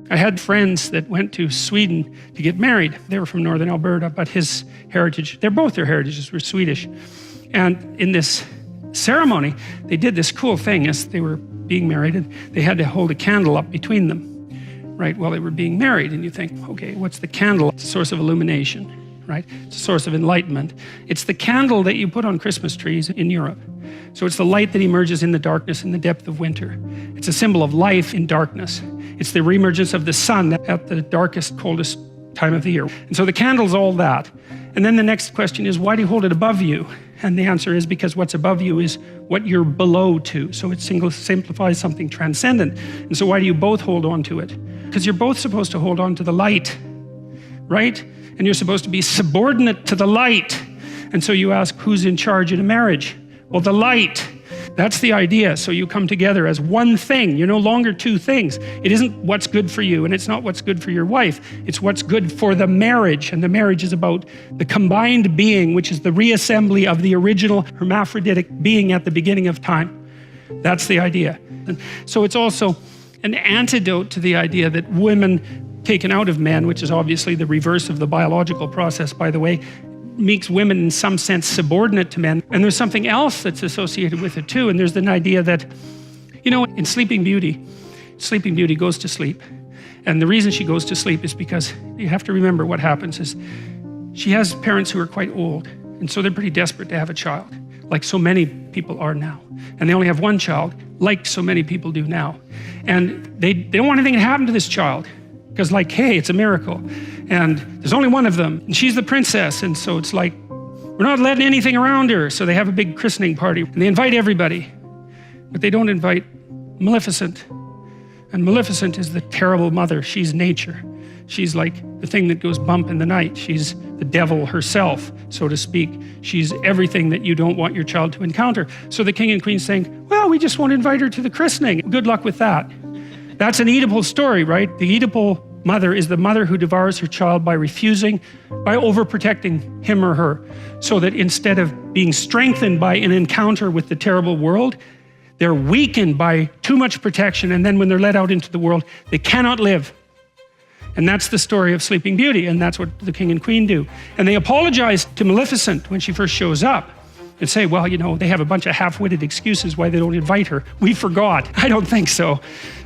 I had friends that went to Sweden to get married. They were from northern Alberta, but his heritage, both their heritages were Swedish. And in this ceremony, they did this cool thing as they were being married, and they had to hold a candle up between them, right, while they were being married. And you think, okay, what's the candle? It's a source of illumination, right? It's a source of enlightenment. It's the candle that you put on Christmas trees in Europe. So it's the light that emerges in the darkness in the depth of winter. It's a symbol of life in darkness. It's the reemergence of the sun at the darkest, coldest time of the year. And so the candle's all that. And then the next question is, why do you hold it above you? And the answer is because what's above you is what you're below to. So it simplifies something transcendent. And so why do you both hold on to it? Because you're both supposed to hold on to the light, right? And you're supposed to be subordinate to the light. And so you ask, who's in charge in a marriage? Well, the light. That's the idea. So you come together as one thing. You're no longer two things. It isn't what's good for you, and it's not what's good for your wife. It's what's good for the marriage. And the marriage is about the combined being, which is the reassembly of the original hermaphroditic being at the beginning of time. That's the idea. And so it's also an antidote to the idea that women taken out of men, which is obviously the reverse of the biological process, by the way, makes women in some sense subordinate to men. And there's something else that's associated with it too. And there's an idea that, you know, in Sleeping Beauty goes to sleep. And the reason she goes to sleep is because you have to remember what happens is she has parents who are quite old. And so they're pretty desperate to have a child, like so many people are now. And they only have one child, like so many people do now. And they don't want anything to happen to this child. Because like, hey, it's a miracle. And there's only one of them. And she's the princess. And so it's like, we're not letting anything around her. So they have a big christening party. And they invite everybody. But they don't invite Maleficent. And Maleficent is the terrible mother. She's nature. She's like the thing that goes bump in the night. She's the devil herself, so to speak. She's everything that you don't want your child to encounter. So the king and queen's saying, well, we just won't invite her to the christening. Good luck with that. That's an Oedipal story, right? The Oedipal mother is the mother who devours her child by refusing, by overprotecting him or her, so that instead of being strengthened by an encounter with the terrible world, they're weakened by too much protection, and then when they're let out into the world, they cannot live. And that's the story of Sleeping Beauty, and that's what the king and queen do. And they apologize to Maleficent when she first shows up and say, well, you know, they have a bunch of half-witted excuses why they don't invite her. We forgot. I don't think so.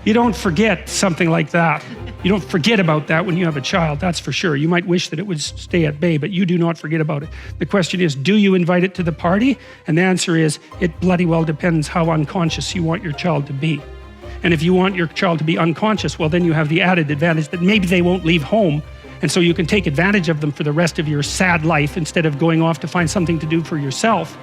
You don't forget something like that. You don't forget about that when you have a child, that's for sure. You might wish that it would stay at bay, but you do not forget about it. The question is, do you invite it to the party? And the answer is, it bloody well depends how unconscious you want your child to be. And if you want your child to be unconscious, well, then you have the added advantage that maybe they won't leave home. And so you can take advantage of them for the rest of your sad life instead of going off to find something to do for yourself.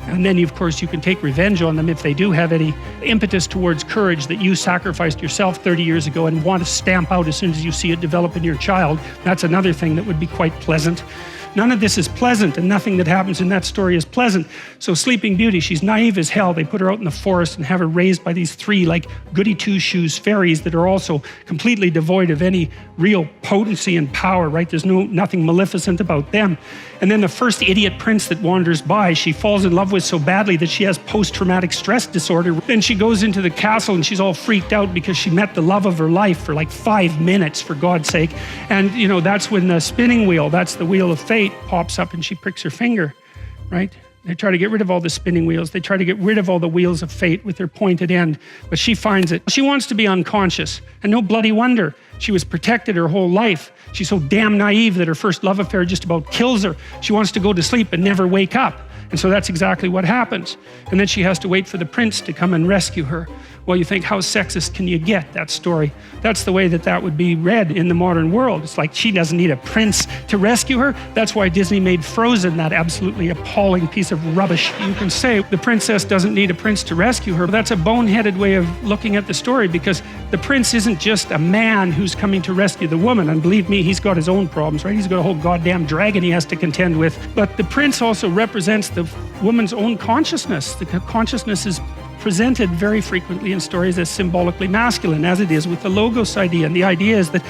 And then, of course, you can take revenge on them if they do have any impetus towards courage that you sacrificed yourself 30 years ago and want to stamp out as soon as you see it develop in your child. That's another thing that would be quite pleasant. None of this is pleasant, and nothing that happens in that story is pleasant. So Sleeping Beauty, she's naive as hell. They put her out in the forest and have her raised by these three like goody two-shoes fairies that are also completely devoid of any real potency and power, right? There's nothing maleficent about them. And then the first idiot prince that wanders by, she falls in love with so badly that she has post-traumatic stress disorder. Then she goes into the castle and she's all freaked out because she met the love of her life for like 5 minutes, for God's sake. And you know, that's when the spinning wheel, that's the wheel of fate, pops up and she pricks her finger, right? They try to get rid of all the spinning wheels. They try to get rid of all the wheels of fate with their pointed end, but she finds it. She wants to be unconscious, and no bloody wonder. She was protected her whole life. She's so damn naive that her first love affair just about kills her. She wants to go to sleep and never wake up. And so that's exactly what happens. And then she has to wait for the prince to come and rescue her. Well, you think, how sexist can you get, that story? That's the way that that would be read in the modern world. It's like she doesn't need a prince to rescue her. That's why Disney made Frozen that absolutely appalling piece of rubbish. You can say the princess doesn't need a prince to rescue her. But that's a boneheaded way of looking at the story, because the prince isn't just a man who's coming to rescue the woman. And believe me, he's got his own problems, right? He's got a whole goddamn dragon he has to contend with. But the prince also represents the woman's own consciousness. The consciousness is presented very frequently in stories as symbolically masculine, as it is with the logos idea. And the idea is that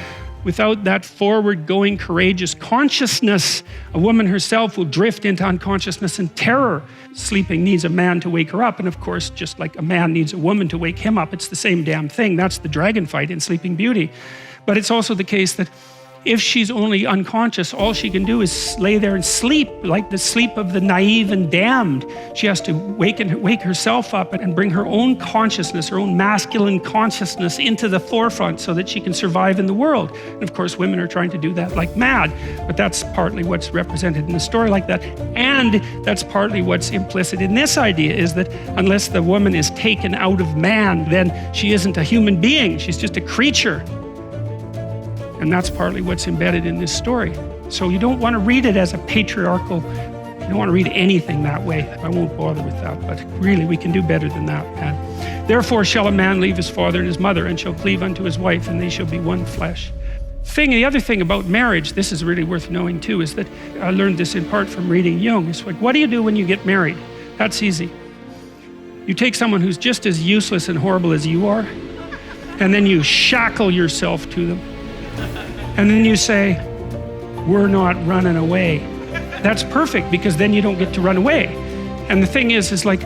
Without that forward-going, courageous consciousness, a woman herself will drift into unconsciousness and terror. Sleeping needs a man to wake her up, and of course, just like a man needs a woman to wake him up, it's the same damn thing. That's the dragon fight in Sleeping Beauty. But it's also the case that if she's only unconscious, all she can do is lay there and sleep, like the sleep of the naive and damned. She has to wake herself up and bring her own consciousness, her own masculine consciousness into the forefront so that she can survive in the world. And of course, women are trying to do that like mad, but that's partly what's represented in the story like that. And that's partly what's implicit in this idea, is that unless the woman is taken out of man, then she isn't a human being, she's just a creature. And that's partly what's embedded in this story. So you don't want to read it as a patriarchal, you don't want to read anything that way. I won't bother with that, but really we can do better than that, man. Therefore shall a man leave his father and his mother and shall cleave unto his wife, and they shall be one flesh. The other thing about marriage, this is really worth knowing too, is that I learned this in part from reading Jung. It's like, what do you do when you get married? That's easy. You take someone who's just as useless and horrible as you are, and then you shackle yourself to them. And then you say, we're not running away. That's perfect, because then you don't get to run away. And the thing is like,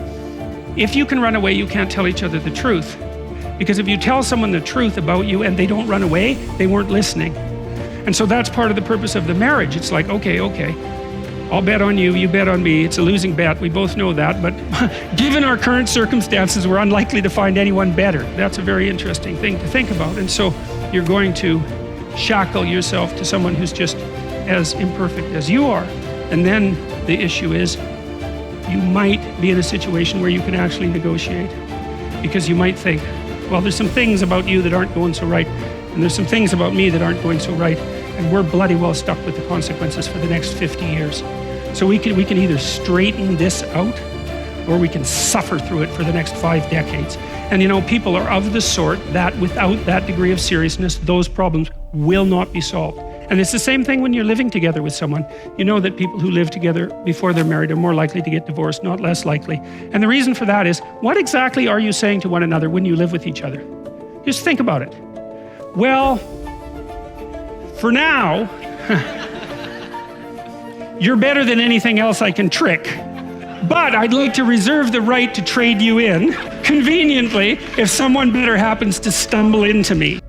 if you can run away, you can't tell each other the truth. Because if you tell someone the truth about you and they don't run away, they weren't listening. And so that's part of the purpose of the marriage. It's like, okay, I'll bet on you, you bet on me. It's a losing bet, we both know that, but given our current circumstances, we're unlikely to find anyone better. That's a very interesting thing to think about. And so you're going to shackle yourself to someone who's just as imperfect as you are. And then the issue is, you might be in a situation where you can actually negotiate, because you might think, well, there's some things about you that aren't going so right, and there's some things about me that aren't going so right, and we're bloody well stuck with the consequences for the next 50 years. So we can either straighten this out, or we can suffer through it for the next 5 decades. And you know, people are of the sort that without that degree of seriousness, those problems will not be solved. And it's the same thing when you're living together with someone. You know that people who live together before they're married are more likely to get divorced, not less likely. And the reason for that is, what exactly are you saying to one another when you live with each other? Just think about it. Well, for now, you're better than anything else I can trick. But I'd like to reserve the right to trade you in, conveniently, if someone better happens to stumble into me.